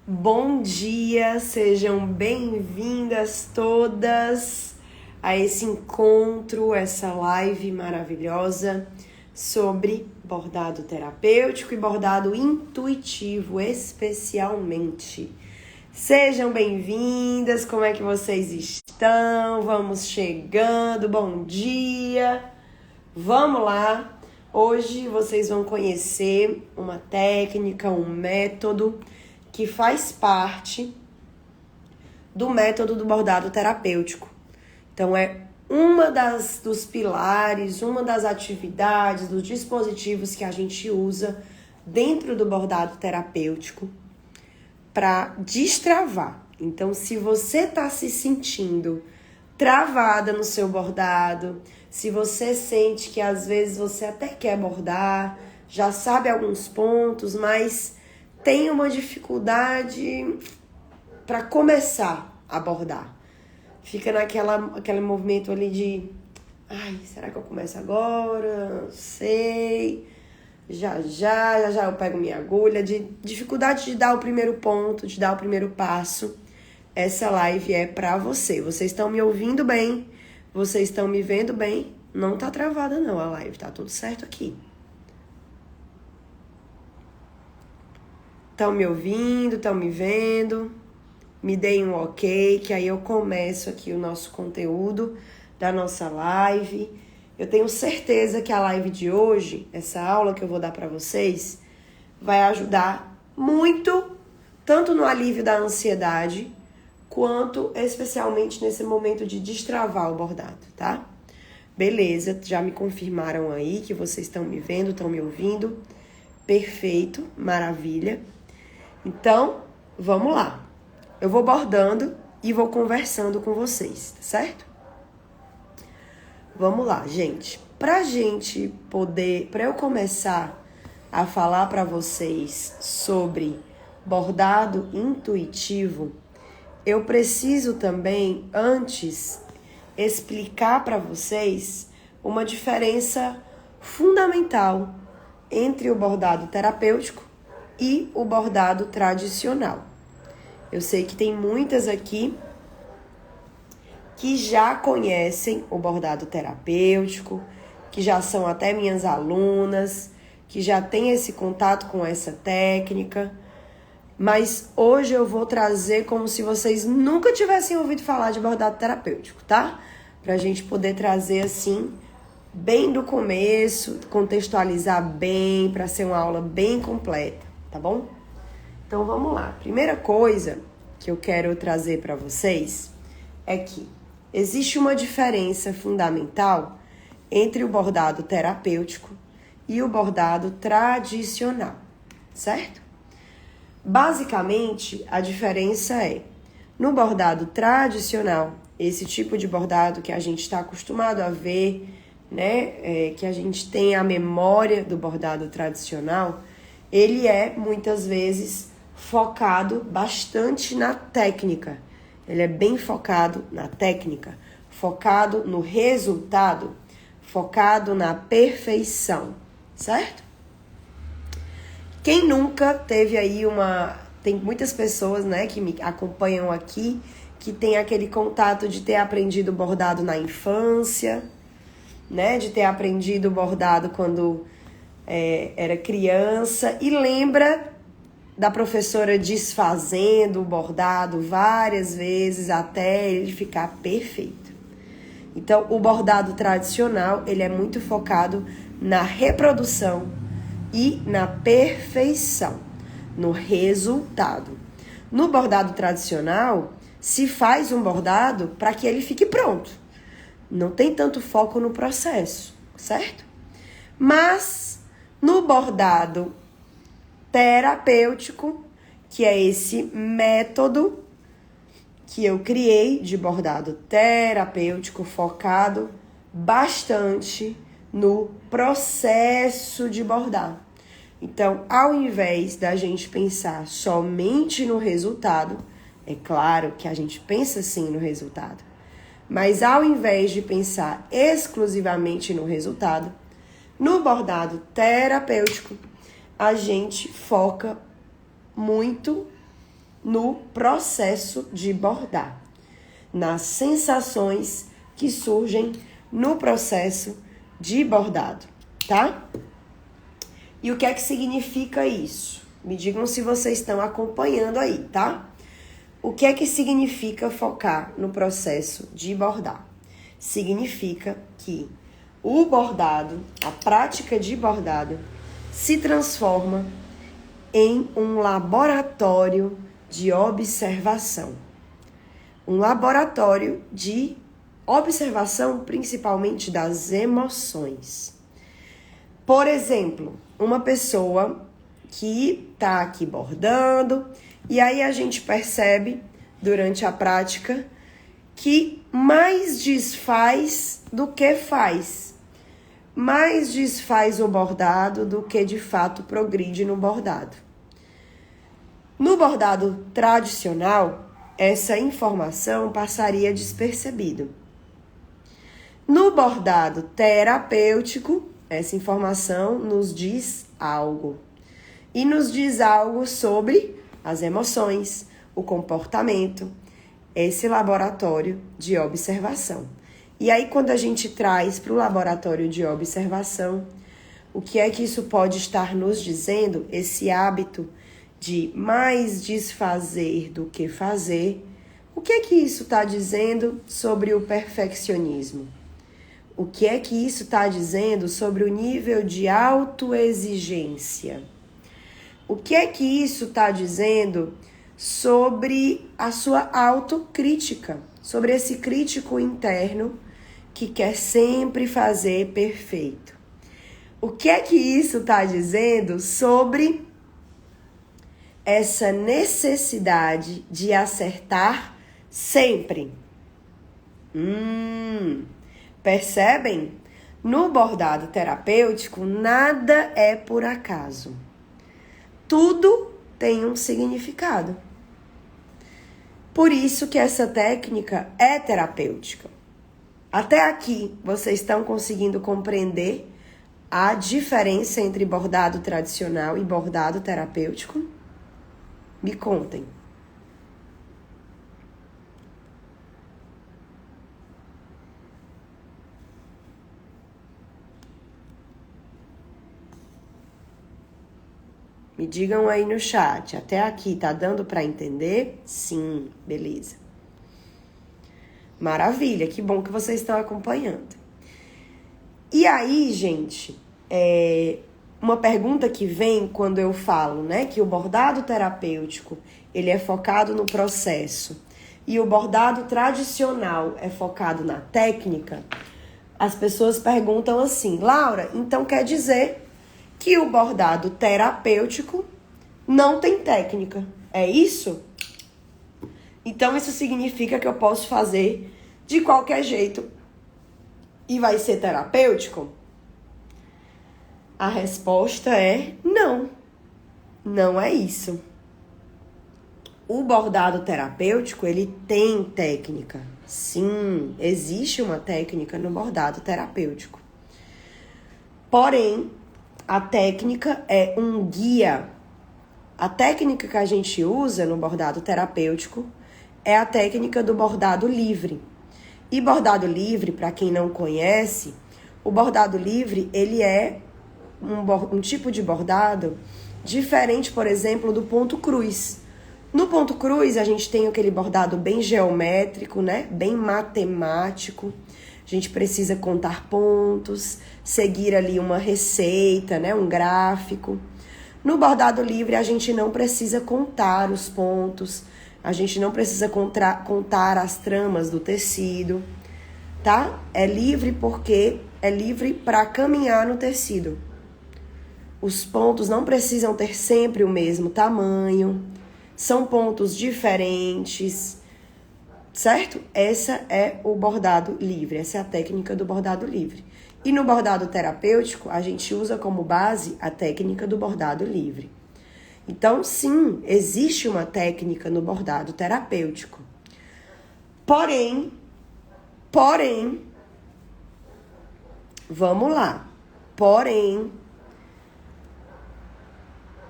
Bom dia, sejam bem-vindas todas a esse encontro, essa live maravilhosa sobre bordado terapêutico e bordado intuitivo, especialmente. Sejam bem-vindas, como é que vocês estão? Vamos chegando, bom dia! Vamos lá! Hoje vocês vão conhecer uma técnica, um método que faz parte do método do bordado terapêutico. Então, é dos pilares, uma das atividades, dos dispositivos que a gente usa dentro do bordado terapêutico para destravar. Então, se você está se sentindo travada no seu bordado, se você sente que às vezes você até quer bordar, já sabe alguns pontos, mas tem uma dificuldade para começar a bordar. Fica aquele movimento ali de será que eu começo agora? Não sei. Já eu pego minha agulha. De dificuldade de dar o primeiro ponto, de dar o primeiro passo. Essa live é para você. Vocês estão me ouvindo bem? Vocês estão me vendo bem? Não tá travada não a live, tá tudo certo aqui. Estão me ouvindo, estão me vendo? Me deem um ok, que aí eu começo aqui o nosso conteúdo da nossa live. Eu tenho certeza que a live de hoje, essa aula que eu vou dar para vocês, vai ajudar muito, tanto no alívio da ansiedade, quanto especialmente nesse momento de destravar o bordado, tá? Beleza, já me confirmaram aí que vocês estão me vendo, estão me ouvindo. Perfeito, maravilha. Então, vamos lá. Eu vou bordando e vou conversando com vocês, tá certo? Vamos lá, gente. Para eu começar a falar para vocês sobre bordado intuitivo, eu preciso também, antes, explicar para vocês uma diferença fundamental entre o bordado terapêutico e o bordado tradicional. Eu sei que tem muitas aqui que já conhecem o bordado terapêutico, que já são até minhas alunas, que já têm esse contato com essa técnica, mas hoje eu vou trazer como se vocês nunca tivessem ouvido falar de bordado terapêutico, tá? Pra gente poder trazer assim, bem do começo, contextualizar bem, para ser uma aula bem completa, tá bom? Então vamos lá. Primeira coisa que eu quero trazer para vocês é que existe uma diferença fundamental entre o bordado terapêutico e o bordado tradicional, certo? Basicamente, a diferença é, no bordado tradicional, esse tipo de bordado que a gente está acostumado a ver, né, que a gente tem a memória do bordado tradicional, ele é, muitas vezes, focado bastante na técnica. Ele é bem focado na técnica, focado no resultado, focado na perfeição, certo? Quem nunca teve aí tem muitas pessoas, né, que me acompanham aqui, que tem aquele contato de ter aprendido bordado na infância, né, de ter aprendido bordado quando era criança e lembra da professora desfazendo o bordado várias vezes até ele ficar perfeito. Então, o bordado tradicional, ele é muito focado na reprodução e na perfeição, no resultado. No bordado tradicional, se faz um bordado para que ele fique pronto. Não tem tanto foco no processo, certo? Mas, no bordado terapêutico, que é esse método que eu criei de bordado terapêutico focado bastante no processo de bordar. Então, ao invés da gente pensar somente no resultado, é claro que a gente pensa sim no resultado, mas ao invés de pensar exclusivamente no resultado, no bordado terapêutico, a gente foca muito no processo de bordar, nas sensações que surgem no processo de bordado, tá? E o que é que significa isso? Me digam se vocês estão acompanhando aí, tá? O que é que significa focar no processo de bordar? Significa que o bordado, a prática de bordado, se transforma em um laboratório de observação. Um laboratório de observação, principalmente das emoções. Por exemplo, uma pessoa que está aqui bordando, e aí a gente percebe, durante a prática, que mais desfaz do que faz. Mais desfaz o bordado do que, de fato, progride no bordado. No bordado tradicional, essa informação passaria despercebido. No bordado terapêutico, essa informação nos diz algo. E nos diz algo sobre as emoções, o comportamento, esse laboratório de observação. E aí, quando a gente traz para o laboratório de observação, o que é que isso pode estar nos dizendo? Esse hábito de mais desfazer do que fazer. O que é que isso está dizendo sobre o perfeccionismo? O que é que isso está dizendo sobre o nível de autoexigência? O que é que isso está dizendo sobre a sua autocrítica? Sobre esse crítico interno que quer sempre fazer perfeito. O que é que isso está dizendo sobre essa necessidade de acertar sempre? Percebem? No bordado terapêutico, nada é por acaso. Tudo tem um significado. Por isso que essa técnica é terapêutica. Até aqui, vocês estão conseguindo compreender a diferença entre bordado tradicional e bordado terapêutico? Me contem. Me digam aí no chat, até aqui tá dando para entender? Sim, beleza. Maravilha, que bom que vocês estão acompanhando. E aí, gente, uma pergunta que vem quando eu falo, né, que o bordado terapêutico, ele é focado no processo e o bordado tradicional é focado na técnica, as pessoas perguntam assim, Laura, então quer dizer que o bordado terapêutico não tem técnica, é isso? Então isso significa que eu posso fazer de qualquer jeito e vai ser terapêutico? A resposta é não, não é isso. O bordado terapêutico, ele tem técnica. Sim, existe uma técnica no bordado terapêutico. Porém, a técnica é um guia. A técnica que a gente usa no bordado terapêutico é a técnica do bordado livre. E bordado livre, para quem não conhece, o bordado livre, ele é um tipo de bordado diferente, por exemplo, do ponto cruz. No ponto cruz, a gente tem aquele bordado bem geométrico, né? Bem matemático. A gente precisa contar pontos, seguir ali uma receita, né? Um gráfico. No bordado livre, a gente não precisa contar os pontos, a gente não precisa contar as tramas do tecido, tá? É livre porque é livre para caminhar no tecido. Os pontos não precisam ter sempre o mesmo tamanho, são pontos diferentes, certo? Essa é o bordado livre, essa é a técnica do bordado livre. E no bordado terapêutico, a gente usa como base a técnica do bordado livre. Então, sim, existe uma técnica no bordado terapêutico. Porém, vamos lá. Porém,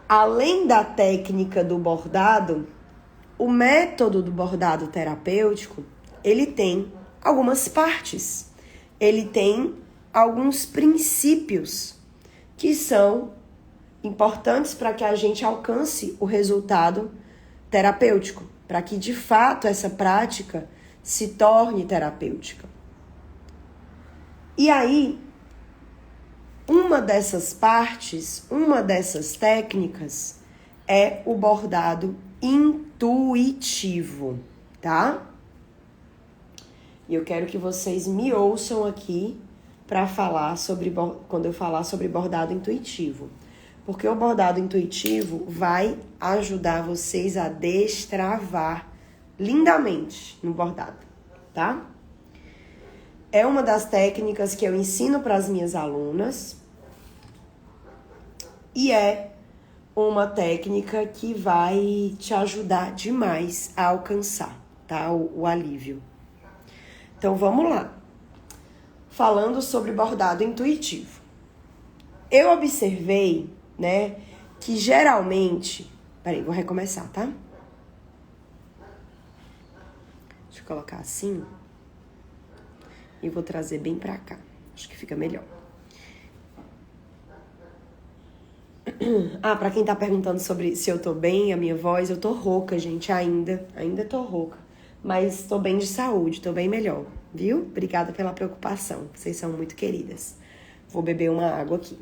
além da técnica do bordado, o método do bordado terapêutico, ele tem algumas partes. Ele tem alguns princípios que são importantes para que a gente alcance o resultado terapêutico, para que de fato essa prática se torne terapêutica. E aí, uma dessas partes, uma dessas técnicas é o bordado intuitivo, tá? E eu quero que vocês me ouçam aqui para falar sobre, quando eu falar sobre bordado intuitivo. Porque o bordado intuitivo vai ajudar vocês a destravar lindamente no bordado, tá? É uma das técnicas que eu ensino para as minhas alunas e é uma técnica que vai te ajudar demais a alcançar, tá? O alívio. Então, vamos lá. Falando sobre bordado intuitivo. Eu observei, né, que geralmente... Peraí, vou recomeçar, tá? Deixa eu colocar assim. E vou trazer bem pra cá. Acho que fica melhor. Ah, pra quem tá perguntando sobre se eu tô bem, a minha voz, eu tô rouca, gente, ainda tô rouca. Mas tô bem de saúde, tô bem melhor, viu? Obrigada pela preocupação, vocês são muito queridas. Vou beber uma água aqui.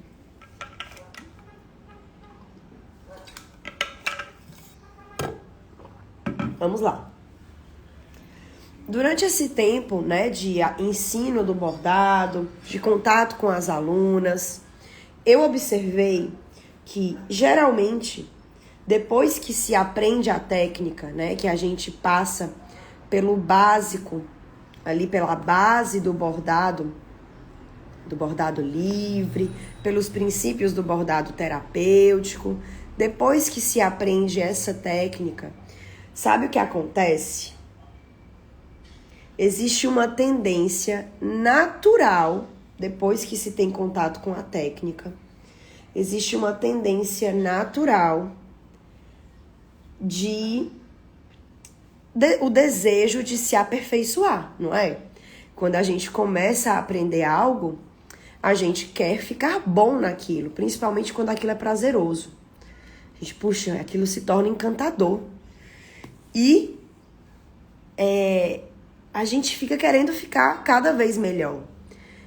Vamos lá. Durante esse tempo, né, de ensino do bordado, de contato com as alunas, eu observei que, geralmente, depois que se aprende a técnica, né, que a gente passa pelo básico, ali pela base do bordado livre, pelos princípios do bordado terapêutico, depois que se aprende essa técnica, sabe o que acontece? Existe uma tendência natural, depois que se tem contato com a técnica, existe uma tendência natural o desejo de se aperfeiçoar, não é? Quando a gente começa a aprender algo, a gente quer ficar bom naquilo, principalmente quando aquilo é prazeroso. A gente, puxa, aquilo se torna encantador. E a gente fica querendo ficar cada vez melhor.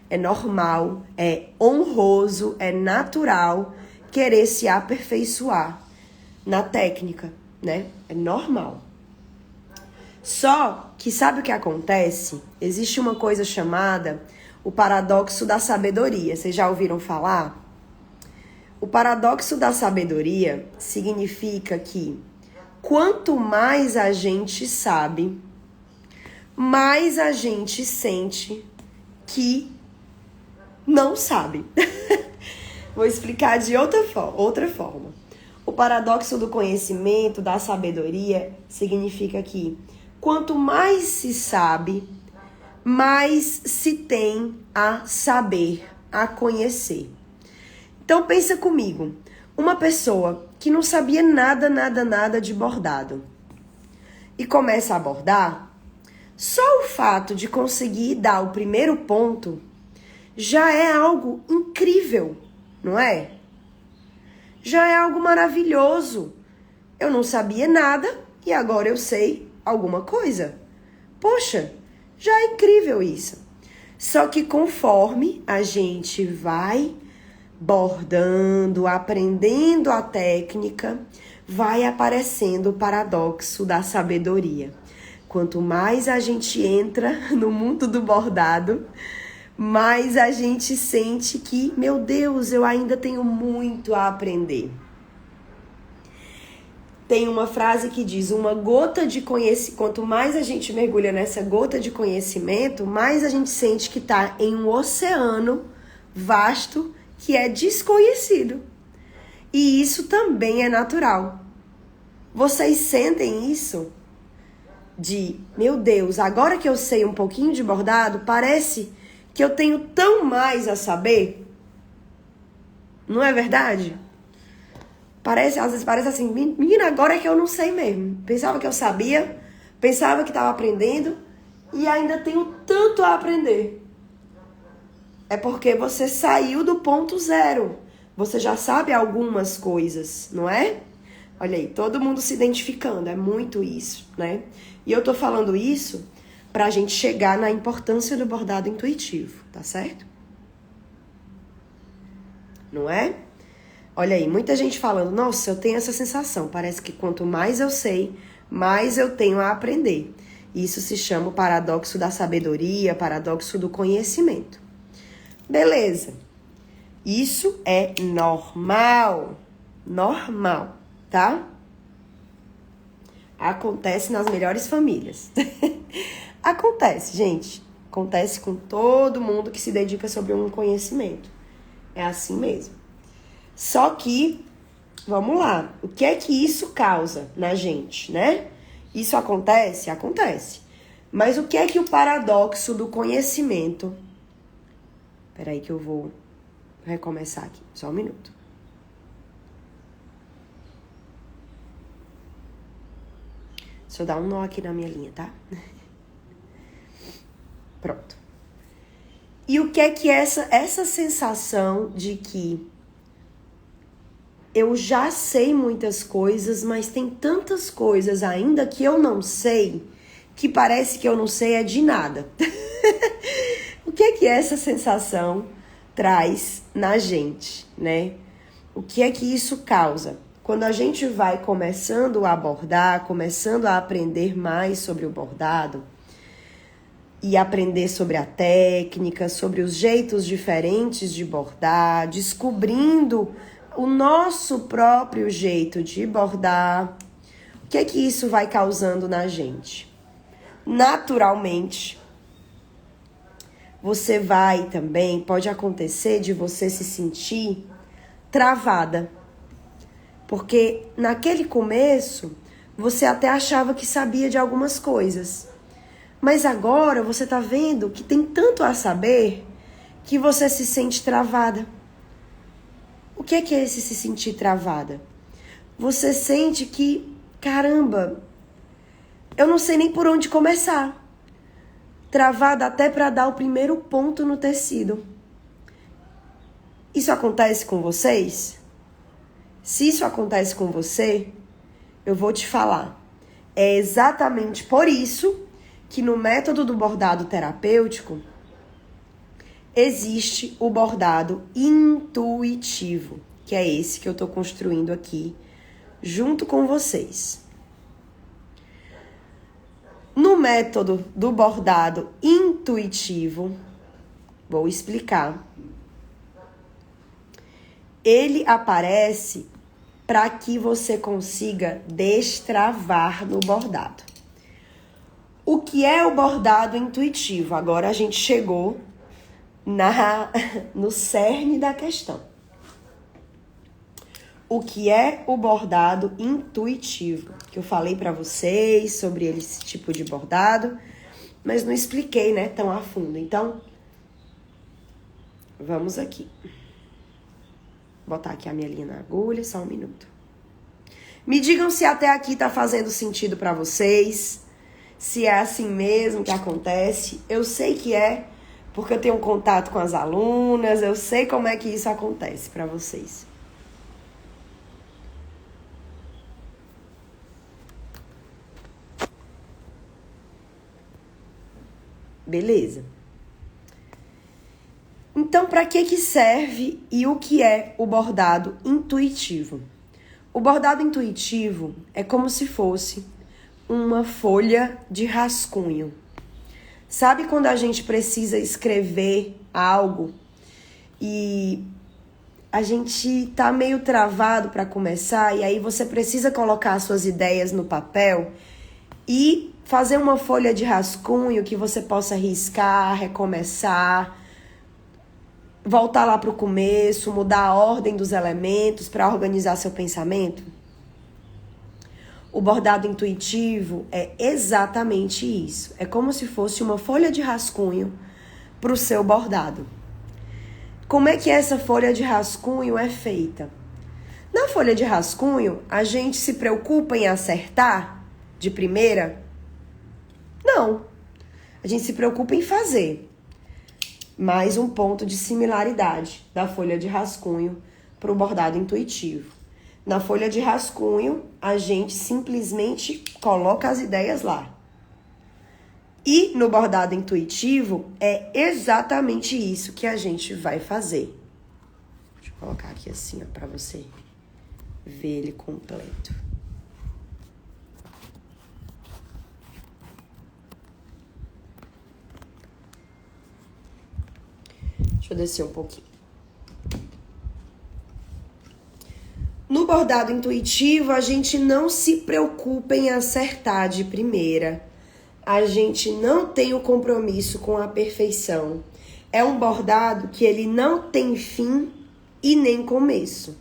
É normal, é honroso, é natural querer se aperfeiçoar na técnica, né? É normal. Só que sabe o que acontece? Existe uma coisa chamada o paradoxo da sabedoria. Vocês já ouviram falar? O paradoxo da sabedoria significa que quanto mais a gente sabe, mais a gente sente que não sabe. Vou explicar de outra forma. O paradoxo do conhecimento, da sabedoria, significa que quanto mais se sabe, mais se tem a saber, a conhecer. Então pensa comigo, uma pessoa que não sabia nada de bordado e começa a bordar, só o fato de conseguir dar o primeiro ponto já é algo incrível, não é? Já é algo maravilhoso. Eu não sabia nada e agora eu sei alguma coisa. Poxa, já é incrível isso. Só que conforme a gente vai bordando, aprendendo a técnica, vai aparecendo o paradoxo da sabedoria. Quanto mais a gente entra no mundo do bordado, mais a gente sente que, meu Deus, eu ainda tenho muito a aprender. Tem uma frase que diz, uma gota de conhecimento, quanto mais a gente mergulha nessa gota de conhecimento, mais a gente sente que está em um oceano vasto que é desconhecido. E isso também é natural. Vocês sentem isso? De, meu Deus, agora que eu sei um pouquinho de bordado, parece que eu tenho tão mais a saber? Não é verdade? Às vezes parece assim, menina, agora é que eu não sei mesmo. Pensava que eu sabia, pensava que estava aprendendo e ainda tenho tanto a aprender. É porque você saiu do ponto zero. Você já sabe algumas coisas, não é? Olha aí, todo mundo se identificando, é muito isso, né? E eu tô falando isso pra gente chegar na importância do bordado intuitivo, tá certo? Não é? Olha aí, muita gente falando, nossa, eu tenho essa sensação, parece que quanto mais eu sei, mais eu tenho a aprender. Isso se chama o paradoxo da sabedoria, paradoxo do conhecimento. Beleza. Isso é normal. Normal, tá? Acontece nas melhores famílias. Acontece, gente. Acontece com todo mundo que se dedica sobre um conhecimento. É assim mesmo. Só que, vamos lá, o que é que isso causa na gente, né? Isso acontece? Acontece. Mas o que é que o paradoxo do conhecimento... Peraí que eu vou recomeçar aqui, só um minuto. Deixa eu dar um nó aqui na minha linha, tá? Pronto. E o que é que essa sensação de que eu já sei muitas coisas, mas tem tantas coisas ainda que eu não sei, que parece que eu não sei é de nada. O que é que essa sensação traz na gente, né? O que é que isso causa? Quando a gente vai começando a bordar, começando a aprender mais sobre o bordado e aprender sobre a técnica, sobre os jeitos diferentes de bordar, descobrindo o nosso próprio jeito de bordar, o que é que isso vai causando na gente? Naturalmente, você vai também, pode acontecer de você se sentir travada. Porque naquele começo, você até achava que sabia de algumas coisas. Mas agora você tá vendo que tem tanto a saber que você se sente travada. O que é esse se sentir travada? Você sente que, caramba, eu não sei nem por onde começar. Travada até para dar o primeiro ponto no tecido. Isso acontece com vocês? Se isso acontece com você, eu vou te falar. É exatamente por isso que no método do bordado terapêutico existe o bordado intuitivo, que é esse que eu tô construindo aqui junto com vocês. No método do bordado intuitivo, vou explicar. Ele aparece para que você consiga destravar no bordado. O que é o bordado intuitivo? Agora a gente chegou no cerne da questão. O que é o bordado intuitivo? Que eu falei para vocês sobre esse tipo de bordado, mas não expliquei, né, tão a fundo. Então, vamos aqui. Vou botar aqui a minha linha na agulha, só um minuto. Me digam se até aqui tá fazendo sentido para vocês, se é assim mesmo que acontece. Eu sei que é, porque eu tenho um contato com as alunas, eu sei como é que isso acontece para vocês. Beleza. Então, para que serve e o que é o bordado intuitivo? O bordado intuitivo é como se fosse uma folha de rascunho. Sabe quando a gente precisa escrever algo e a gente tá meio travado para começar e aí você precisa colocar suas ideias no papel e fazer uma folha de rascunho que você possa riscar, recomeçar, voltar lá para o começo, mudar a ordem dos elementos para organizar seu pensamento? O bordado intuitivo é exatamente isso. É como se fosse uma folha de rascunho para o seu bordado. Como é que essa folha de rascunho é feita? Na folha de rascunho, a gente se preocupa em acertar de primeira? Não. A gente se preocupa em fazer. Mais um ponto de similaridade da folha de rascunho para o bordado intuitivo. Na folha de rascunho, a gente simplesmente coloca as ideias lá. E no bordado intuitivo, é exatamente isso que a gente vai fazer. Deixa eu colocar aqui assim, ó, para você ver ele completo. Deixa eu descer um pouquinho. No bordado intuitivo, a gente não se preocupa em acertar de primeira. A gente não tem o compromisso com a perfeição. É um bordado que ele não tem fim e nem começo.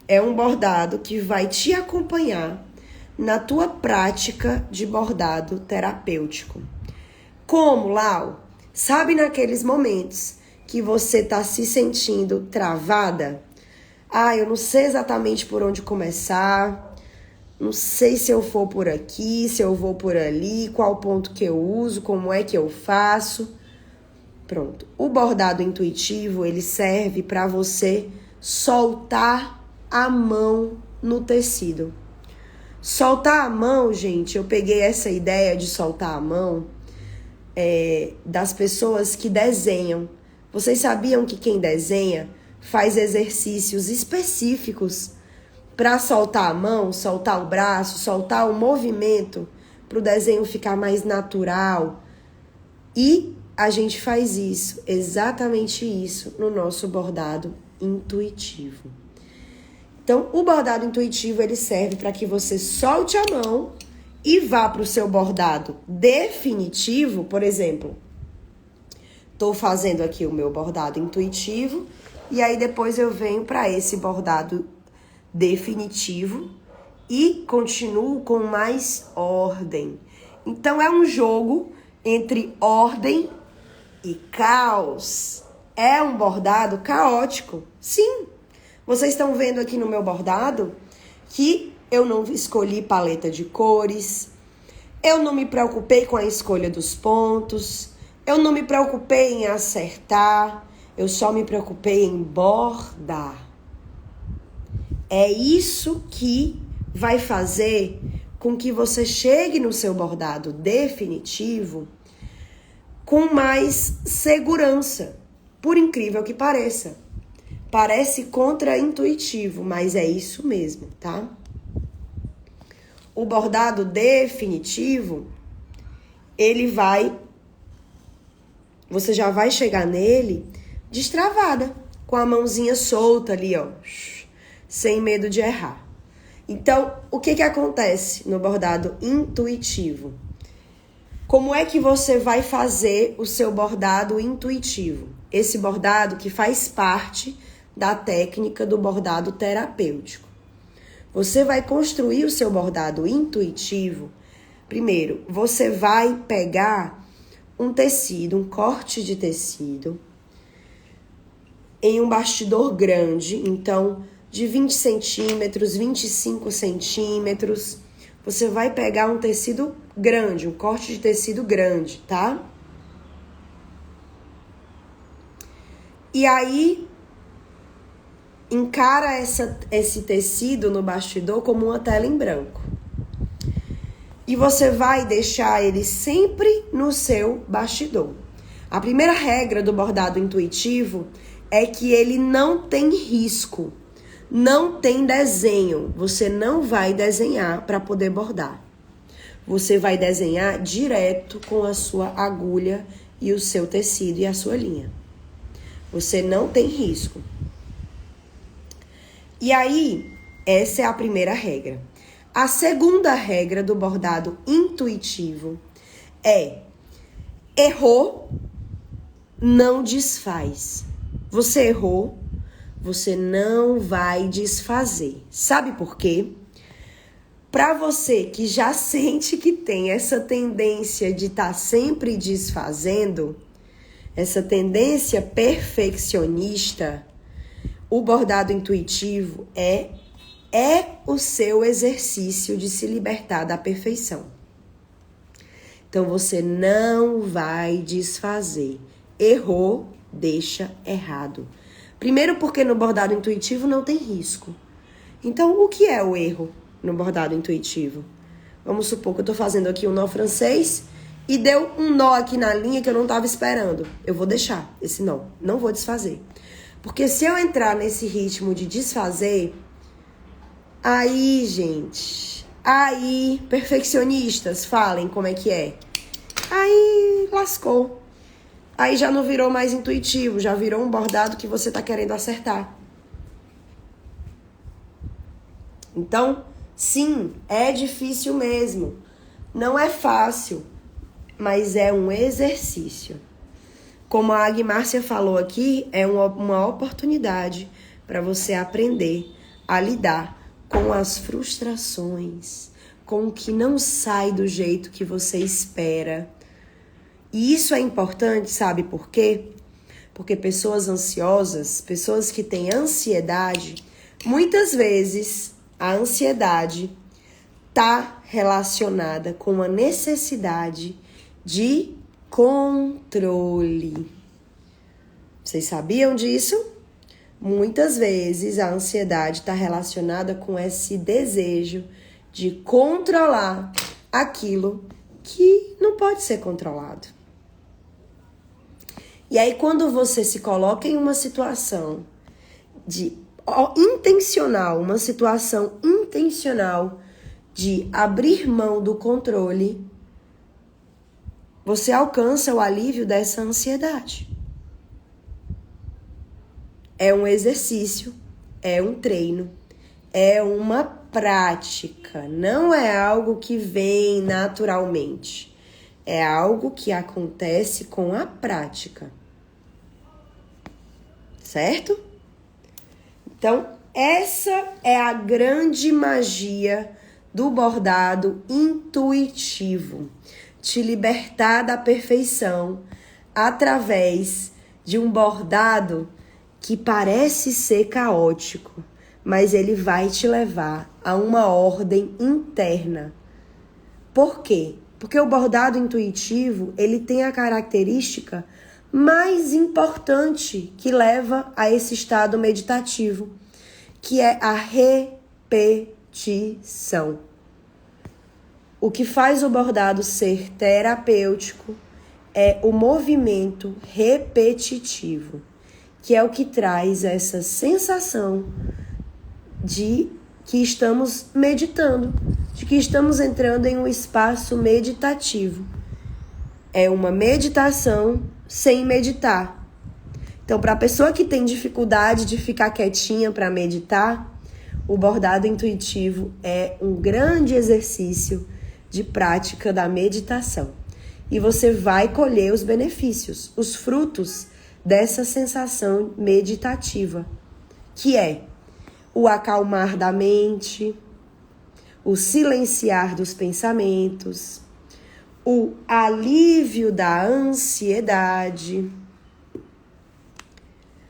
É um bordado que vai te acompanhar na tua prática de bordado terapêutico. Como, Lau? Sabe naqueles momentos que você tá se sentindo travada? Eu não sei exatamente por onde começar, não sei se eu for por aqui, se eu vou por ali, qual ponto que eu uso, como é que eu faço. Pronto. O bordado intuitivo, ele serve para você soltar a mão no tecido. Soltar a mão, gente, eu peguei essa ideia de soltar a mão das pessoas que desenham. Vocês sabiam que quem desenha faz exercícios específicos para soltar a mão, soltar o braço, soltar o movimento, para o desenho ficar mais natural. E a gente faz isso, exatamente isso, no nosso bordado intuitivo. Então, o bordado intuitivo, ele serve para que você solte a mão e vá para o seu bordado definitivo. Por exemplo, estou fazendo aqui o meu bordado intuitivo e aí depois eu venho para esse bordado definitivo e continuo com mais ordem. Então, é um jogo entre ordem e caos. É um bordado caótico. Sim, vocês estão vendo aqui no meu bordado que eu não escolhi paleta de cores, eu não me preocupei com a escolha dos pontos, eu não me preocupei em acertar, eu só me preocupei em bordar. É isso que vai fazer com que você chegue no seu bordado definitivo com mais segurança, por incrível que pareça. Parece contraintuitivo, mas é isso mesmo, tá? O bordado definitivo, você já vai chegar nele destravada, com a mãozinha solta ali, ó, sem medo de errar. Então, o que acontece no bordado intuitivo? Como é que você vai fazer o seu bordado intuitivo? Esse bordado que faz parte da técnica do bordado terapêutico. Você vai construir o seu bordado intuitivo. Primeiro, você vai pegar um tecido, um corte de tecido, em um bastidor grande, então de 20 centímetros, 25 centímetros. Você vai pegar um tecido grande, um corte de tecido grande, tá? E aí, encara esse tecido no bastidor como uma tela em branco. E você vai deixar ele sempre no seu bastidor. A primeira regra do bordado intuitivo é que ele não tem risco, não tem desenho. Você não vai desenhar para poder bordar. Você vai desenhar direto com a sua agulha e o seu tecido e a sua linha. Você não tem risco. E aí, essa é a primeira regra. A segunda regra do bordado intuitivo é: errou, não desfaz. Você errou, você não vai desfazer. Sabe por quê? Para você que já sente que tem essa tendência de estar sempre desfazendo, essa tendência perfeccionista, O bordado intuitivo é o seu exercício de se libertar da perfeição. Então, você não vai desfazer. Errou, deixa errado. Primeiro porque no bordado intuitivo não tem risco. Então, o que é o erro no bordado intuitivo? Vamos supor que eu tô fazendo aqui um nó francês e deu um nó aqui na linha que eu não tava esperando. Eu vou deixar esse nó, não vou desfazer. Porque se eu entrar nesse ritmo de desfazer, aí, gente, aí, perfeccionistas, falem como é que é. Aí, lascou. Aí já não virou mais intuitivo, já virou um bordado que você tá querendo acertar. Então, sim, é difícil mesmo. Não é fácil, mas é um exercício. Como a Agmárcia falou aqui, é uma oportunidade para você aprender a lidar com as frustrações, com o que não sai do jeito que você espera. E isso é importante, sabe por quê? Porque pessoas ansiosas, pessoas que têm ansiedade, muitas vezes a ansiedade está relacionada com a necessidade de controle. Vocês sabiam disso? Muitas vezes a ansiedade está relacionada com esse desejo de controlar aquilo que não pode ser controlado. E aí, quando você se coloca em uma situação uma situação intencional de abrir mão do controle, você alcança o alívio dessa ansiedade. É um exercício, é um treino, é uma prática, não é algo que vem naturalmente. É algo que acontece com a prática. Certo? Então, essa é a grande magia do bordado intuitivo. Te libertar da perfeição através de um bordado que parece ser caótico, mas ele vai te levar a uma ordem interna. Por quê? Porque o bordado intuitivo, ele tem a característica mais importante que leva a esse estado meditativo, que é a repetição. O que faz o bordado ser terapêutico é o movimento repetitivo, que é o que traz essa sensação de que estamos meditando, de que estamos entrando em um espaço meditativo. É uma meditação sem meditar. Então, para a pessoa que tem dificuldade de ficar quietinha para meditar, o bordado intuitivo é um grande exercício de prática da meditação. E você vai colher os benefícios, os frutos dessa sensação meditativa, que é o acalmar da mente, o silenciar dos pensamentos, o alívio da ansiedade,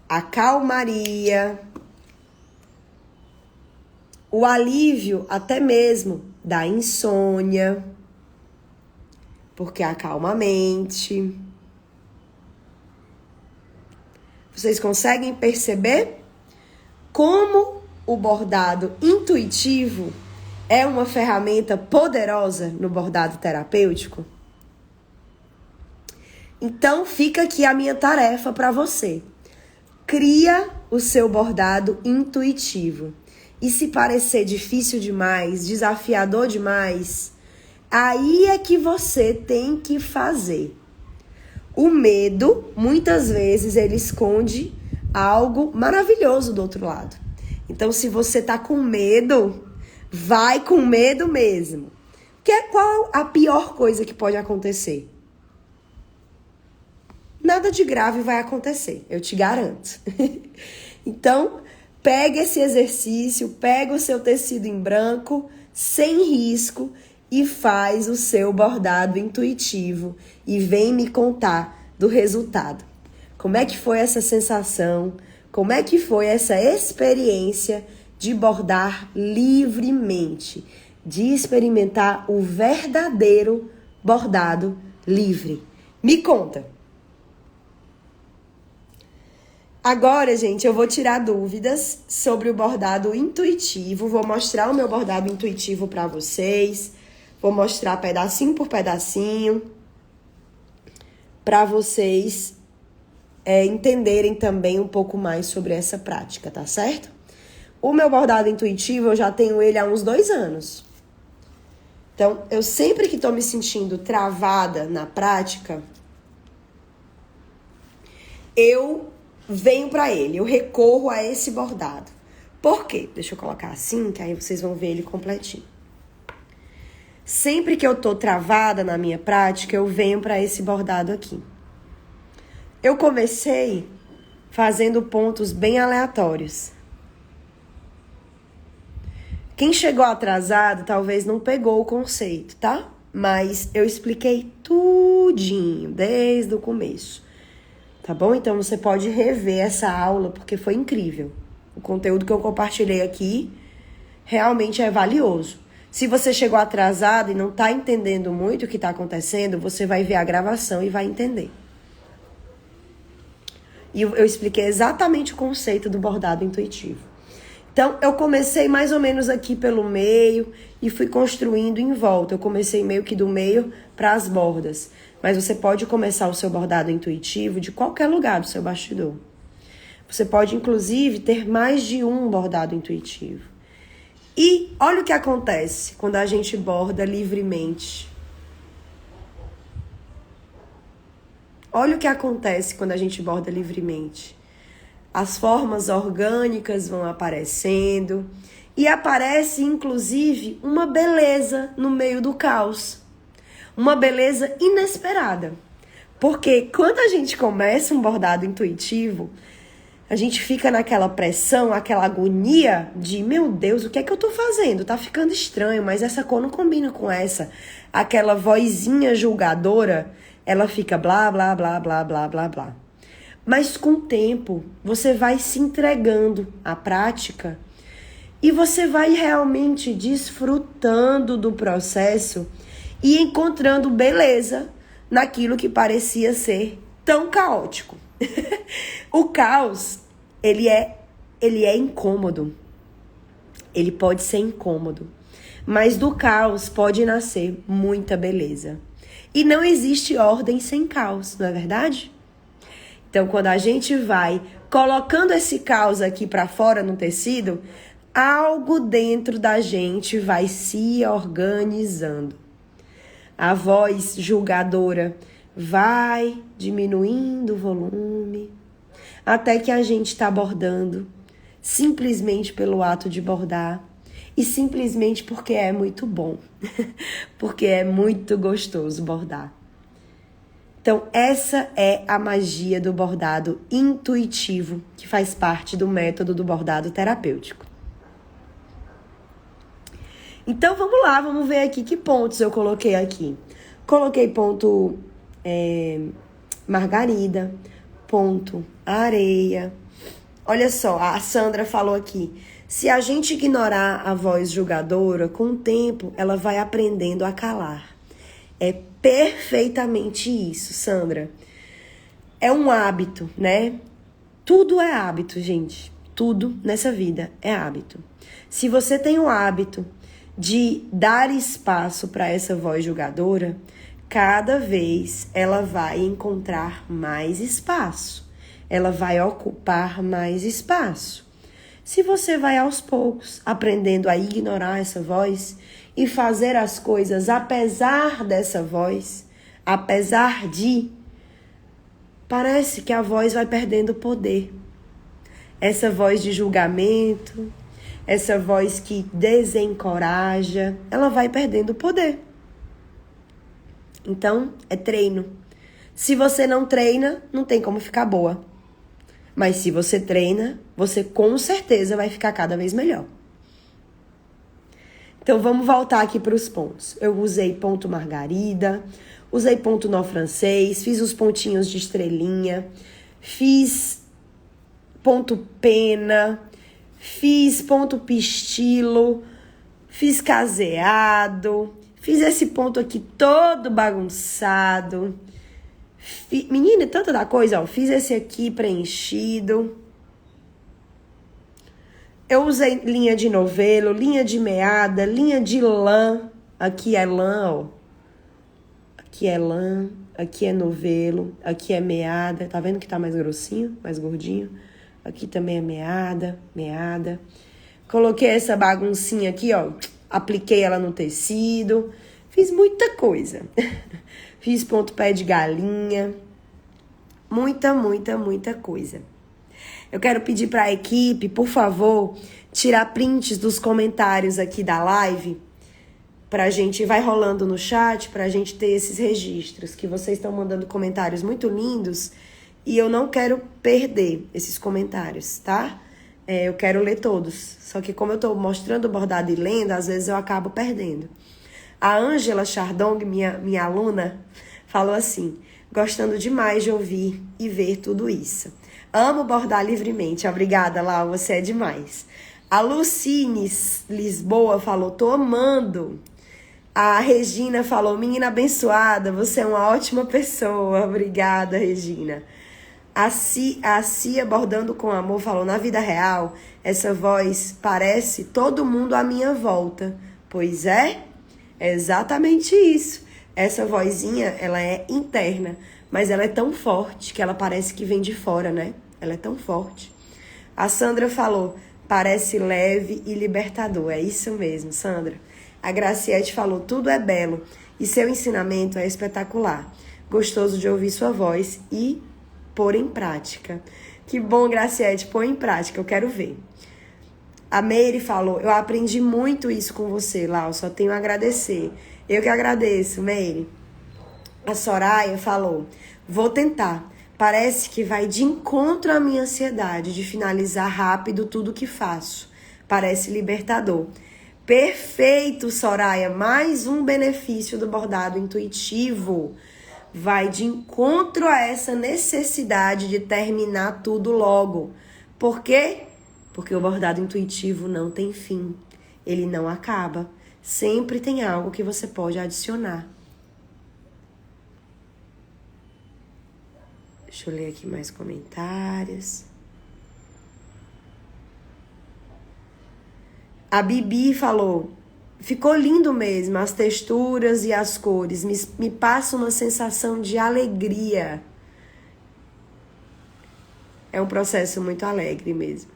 a calmaria, o alívio até mesmo da insônia, porque acalma a mente. Vocês conseguem perceber como o bordado intuitivo é uma ferramenta poderosa no bordado terapêutico? Então, fica aqui a minha tarefa para você. Cria o seu bordado intuitivo. E se parecer difícil demais, desafiador demais, aí é que você tem que fazer. O medo, muitas vezes, ele esconde algo maravilhoso do outro lado. Então, se você tá com medo, vai com medo mesmo. Qual a pior coisa que pode acontecer? Nada de grave vai acontecer, eu te garanto. Então, pega esse exercício, pega o seu tecido em branco, sem risco, e faz o seu bordado intuitivo. E vem me contar do resultado. Como é que foi essa sensação? Como é que foi essa experiência de bordar livremente, de experimentar o verdadeiro bordado livre? Me conta. Agora, gente, eu vou tirar dúvidas sobre o bordado intuitivo. Vou mostrar o meu bordado intuitivo para vocês. Vou mostrar pedacinho por pedacinho para vocês entenderem também um pouco mais sobre essa prática, tá certo? O meu bordado intuitivo, eu já tenho ele há uns 2 anos. Então, eu sempre que tô me sentindo travada na prática, eu venho para ele, eu recorro a esse bordado. Por quê? Deixa eu colocar assim, que aí vocês vão ver ele completinho. Sempre que eu tô travada na minha prática, eu venho para esse bordado aqui. Eu comecei fazendo pontos bem aleatórios. Quem chegou atrasado talvez não pegou o conceito, tá? Mas eu expliquei tudinho, desde o começo. Tá bom? Então você pode rever essa aula, porque foi incrível. O conteúdo que eu compartilhei aqui realmente é valioso. Se você chegou atrasado e não tá entendendo muito o que tá acontecendo, você vai ver a gravação e vai entender. E eu expliquei exatamente o conceito do bordado intuitivo. Então, eu comecei mais ou menos aqui pelo meio e fui construindo em volta. Eu comecei meio que do meio para as bordas. Mas você pode começar o seu bordado intuitivo de qualquer lugar do seu bastidor. Você pode, inclusive, ter mais de um bordado intuitivo. E olha o que acontece quando a gente borda livremente. Olha o que acontece quando a gente borda livremente. As formas orgânicas vão aparecendo e aparece, inclusive, uma beleza no meio do caos. Uma beleza inesperada. Porque quando a gente começa um bordado intuitivo, a gente fica naquela pressão, aquela agonia de, meu Deus, o que é que eu tô fazendo? Tá ficando estranho, mas essa cor não combina com essa. Aquela vozinha julgadora, ela fica blá, blá, blá, blá, blá, blá, blá. Mas com o tempo, você vai se entregando à prática e você vai realmente desfrutando do processo e encontrando beleza naquilo que parecia ser tão caótico. O caos, ele é incômodo. Ele pode ser incômodo. Mas do caos pode nascer muita beleza. E não existe ordem sem caos, não é verdade? Então, quando a gente vai colocando esse caos aqui para fora no tecido, algo dentro da gente vai se organizando. A voz julgadora vai diminuindo o volume, até que a gente está bordando, simplesmente pelo ato de bordar, e simplesmente porque é muito bom, porque é muito gostoso bordar. Então, essa é a magia do bordado intuitivo, que faz parte do método do bordado terapêutico. Então, vamos lá, vamos ver aqui que pontos eu coloquei aqui. Coloquei ponto margarida, ponto areia. Olha só, a Sandra falou aqui. Se a gente ignorar a voz julgadora, com o tempo ela vai aprendendo a calar. É perfeitamente isso, Sandra. É um hábito, né? Tudo é hábito, gente. Tudo nessa vida é hábito. Se você tem o hábito de dar espaço para essa voz julgadora, cada vez ela vai encontrar mais espaço. Ela vai ocupar mais espaço. Se você vai aos poucos aprendendo a ignorar essa voz e fazer as coisas apesar dessa voz, apesar de, parece que a voz vai perdendo poder. Essa voz de julgamento, essa voz que desencoraja, ela vai perdendo poder. Então, é treino. Se você não treina, não tem como ficar boa. Mas se você treina, você com certeza vai ficar cada vez melhor. Então, vamos voltar aqui para os pontos. Eu usei ponto margarida, usei ponto nó francês, fiz os pontinhos de estrelinha, fiz ponto pena, fiz ponto pistilo, fiz caseado, fiz esse ponto aqui todo bagunçado. Menina, tanta da coisa, ó. Fiz esse aqui preenchido. Eu usei linha de novelo, linha de meada, linha de lã. Aqui é lã, ó. Aqui é lã, aqui é novelo, aqui é meada. Tá vendo que tá mais grossinho, mais gordinho? Aqui também é meada, meada. Coloquei essa baguncinha aqui, ó. Apliquei ela no tecido. Fiz muita coisa. Fiz ponto pé de galinha. Muita coisa. Eu quero pedir para a equipe, por favor, tirar prints dos comentários aqui da live. Pra gente, vai rolando no chat, pra gente ter esses registros. Que vocês estão mandando comentários muito lindos. E eu não quero perder esses comentários, tá? Eu quero ler todos. Só que como eu tô mostrando o bordado e lendo, às vezes eu acabo perdendo. A Ângela Chardong, minha aluna, falou assim: gostando demais de ouvir e ver tudo isso. Amo bordar livremente. Obrigada, Lau, você é demais. A Lucine Lisboa falou: tô amando. A Regina falou: menina abençoada, você é uma ótima pessoa. Obrigada, Regina. A Cia Bordando com Amor falou: na vida real, essa voz parece todo mundo à minha volta. Pois é exatamente isso. Essa vozinha, ela é interna, mas ela é tão forte que ela parece que vem de fora, né? Ela é tão forte. A Sandra falou: parece leve e libertador. É isso mesmo, Sandra. A Graciete falou: tudo é belo e seu ensinamento é espetacular. Gostoso de ouvir sua voz e pôr em prática. Que bom, Graciete, pôr em prática, eu quero ver. A Meire falou: eu aprendi muito isso com você, Lau, só tenho a agradecer. Eu que agradeço, Meire. A Soraya falou: vou tentar. Parece que vai de encontro à minha ansiedade de finalizar rápido tudo que faço. Parece libertador. Perfeito, Soraya. Mais um benefício do bordado intuitivo. Vai de encontro a essa necessidade de terminar tudo logo. Por quê? Porque o bordado intuitivo não tem fim. Ele não acaba. Sempre tem algo que você pode adicionar. Deixa eu ler aqui mais comentários. A Bibi falou: ficou lindo mesmo, as texturas e as cores. Me passa uma sensação de alegria. É um processo muito alegre mesmo.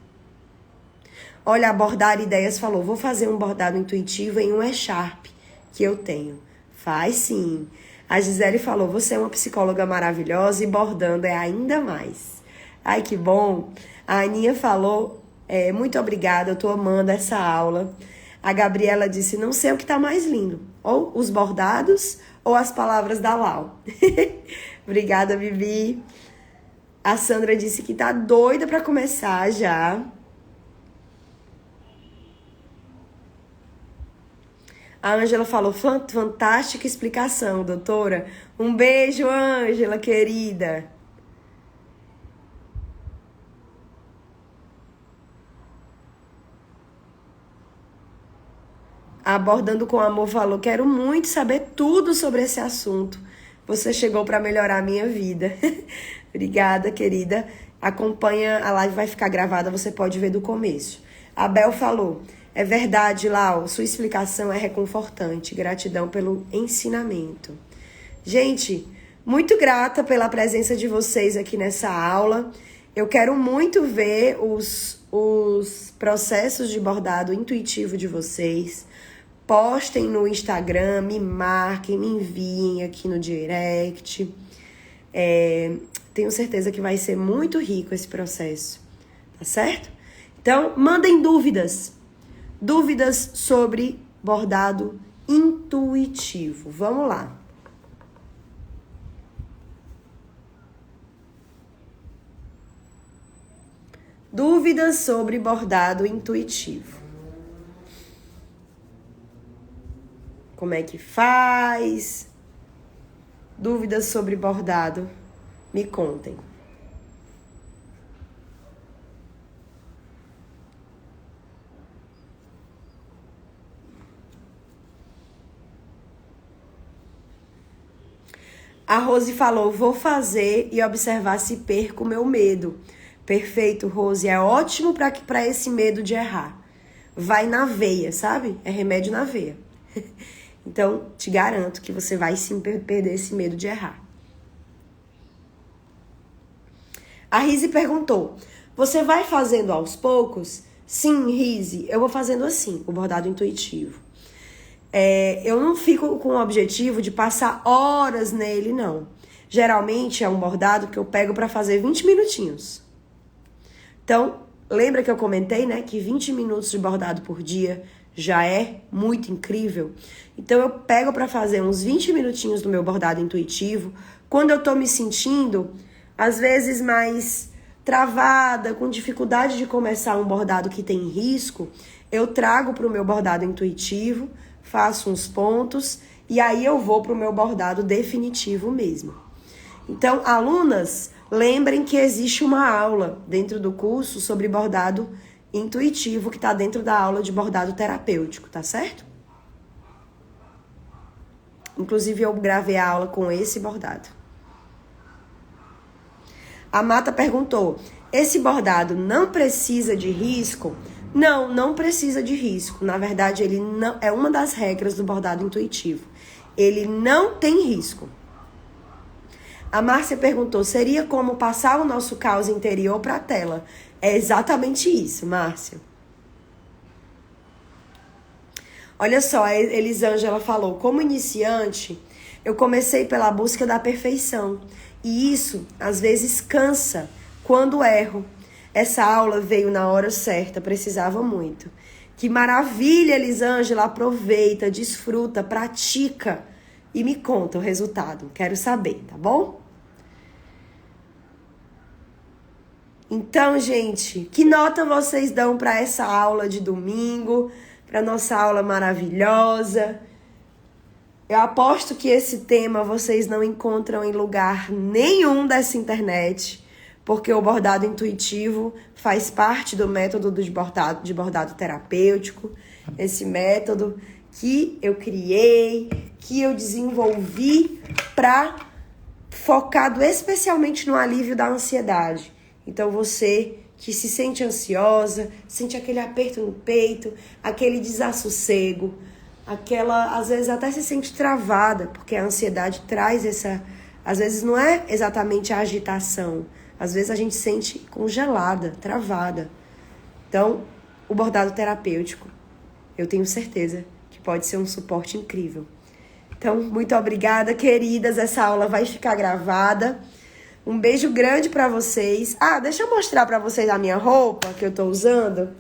Olha, a Bordar Ideias falou: vou fazer um bordado intuitivo em um echarp que eu tenho. Faz sim. A Gisele falou: você é uma psicóloga maravilhosa e bordando é ainda mais. Ai, que bom. A Aninha falou: muito obrigada, eu tô amando essa aula. A Gabriela disse: não sei o que tá mais lindo, ou os bordados ou as palavras da Lau. Obrigada, Bibi. A Sandra disse que tá doida pra começar já. A Ângela falou: fantástica explicação, doutora. Um beijo, Ângela, querida. A Bordando com Amor falou: quero muito saber tudo sobre esse assunto. Você chegou para melhorar a minha vida. Obrigada, querida. Acompanha, a live vai ficar gravada, você pode ver do começo. A Bel falou: é verdade, Lau, sua explicação é reconfortante. Gratidão pelo ensinamento. Gente, muito grata pela presença de vocês aqui nessa aula. Eu quero muito ver os processos de bordado intuitivo de vocês. Postem no Instagram, me marquem, me enviem aqui no direct. Tenho certeza que vai ser muito rico esse processo, tá certo? Então, mandem dúvidas. Dúvidas sobre bordado intuitivo. Vamos lá. Dúvidas sobre bordado intuitivo. Como é que faz? Dúvidas sobre bordado? Me contem. A Rose falou, vou fazer e observar se perco o meu medo. Perfeito, Rose. É ótimo para esse medo de errar. Vai na veia, sabe? É remédio na veia. Então, te garanto que você vai sim perder esse medo de errar. A Rise perguntou, você vai fazendo aos poucos? Sim, Rise, eu vou fazendo assim, o bordado intuitivo. Eu não fico com o objetivo de passar horas nele, não. Geralmente é um bordado que eu pego para fazer 20 minutinhos. Então, lembra que eu comentei, né, que 20 minutos de bordado por dia já é muito incrível? Então, eu pego para fazer uns 20 minutinhos do meu bordado intuitivo, quando eu tô me sentindo, às vezes, mais travada, com dificuldade de começar um bordado que tem risco, eu trago para o meu bordado intuitivo, faço uns pontos e aí eu vou para o meu bordado definitivo mesmo. Então, alunas, lembrem que existe uma aula dentro do curso sobre bordado intuitivo que está dentro da aula de bordado terapêutico, tá certo? Inclusive, eu gravei a aula com esse bordado. A Mata perguntou, esse bordado não precisa de risco? Não, não precisa de risco. Na verdade, ele não é uma das regras do bordado intuitivo. Ele não tem risco. A Márcia perguntou, seria como passar o nosso caos interior para a tela? É exatamente isso, Márcia. Olha só, a Elisângela falou, como iniciante, eu comecei pela busca da perfeição. E isso, às vezes, cansa quando erro. Essa aula veio na hora certa, precisava muito. Que maravilha, Elisângela, aproveita, desfruta, pratica e me conta o resultado. Quero saber, tá bom? Então, gente, que nota vocês dão para essa aula de domingo, para nossa aula maravilhosa? Eu aposto que esse tema vocês não encontram em lugar nenhum dessa internet, porque o bordado intuitivo faz parte do método de bordado terapêutico, esse método que eu criei, que eu desenvolvi para focado especialmente no alívio da ansiedade. Então você que se sente ansiosa, sente aquele aperto no peito, aquele desassossego, às vezes até se sente travada, porque a ansiedade traz às vezes não é exatamente a agitação, às vezes a gente sente congelada, travada. Então, o bordado terapêutico, eu tenho certeza que pode ser um suporte incrível. Então, muito obrigada, queridas, essa aula vai ficar gravada. Um beijo grande pra vocês. Ah, deixa eu mostrar pra vocês a minha roupa que eu tô usando.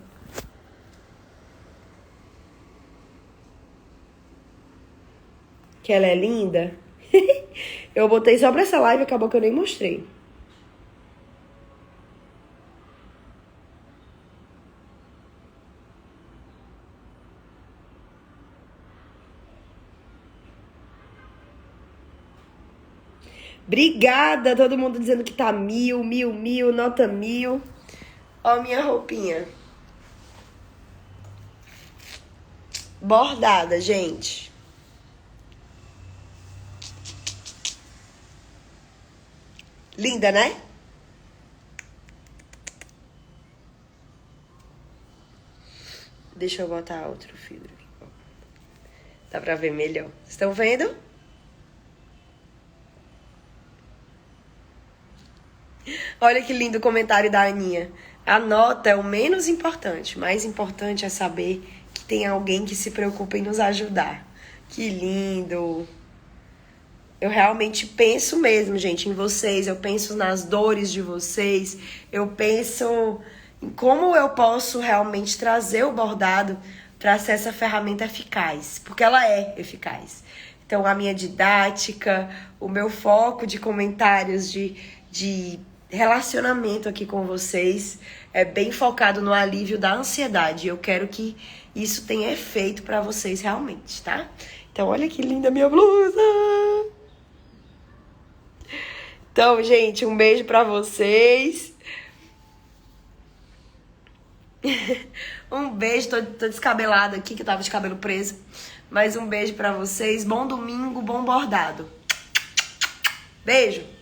Que ela é linda. Eu botei só pra essa live, acabou que eu nem mostrei. Obrigada, todo mundo dizendo que tá 1000, nota 1000. Ó minha roupinha. Bordada, gente. Linda, né? Deixa eu botar outro filtro aqui. Dá pra ver melhor. Estão vendo? Olha que lindo o comentário da Aninha. A nota é o menos importante. O mais importante é saber que tem alguém que se preocupa em nos ajudar. Que lindo! Eu realmente penso mesmo, gente, em vocês. Eu penso nas dores de vocês. Eu penso em como eu posso realmente trazer o bordado para ser essa ferramenta eficaz. Porque ela é eficaz. Então, a minha didática, o meu foco de comentários, de relacionamento aqui com vocês é bem focado no alívio da ansiedade. Eu quero que isso tenha efeito para vocês realmente, tá? Então, olha que linda minha blusa! Então, gente, um beijo pra vocês. Um beijo, tô descabelada aqui, que eu tava de cabelo preso. Mas um beijo pra vocês. Bom domingo, bom bordado. Beijo!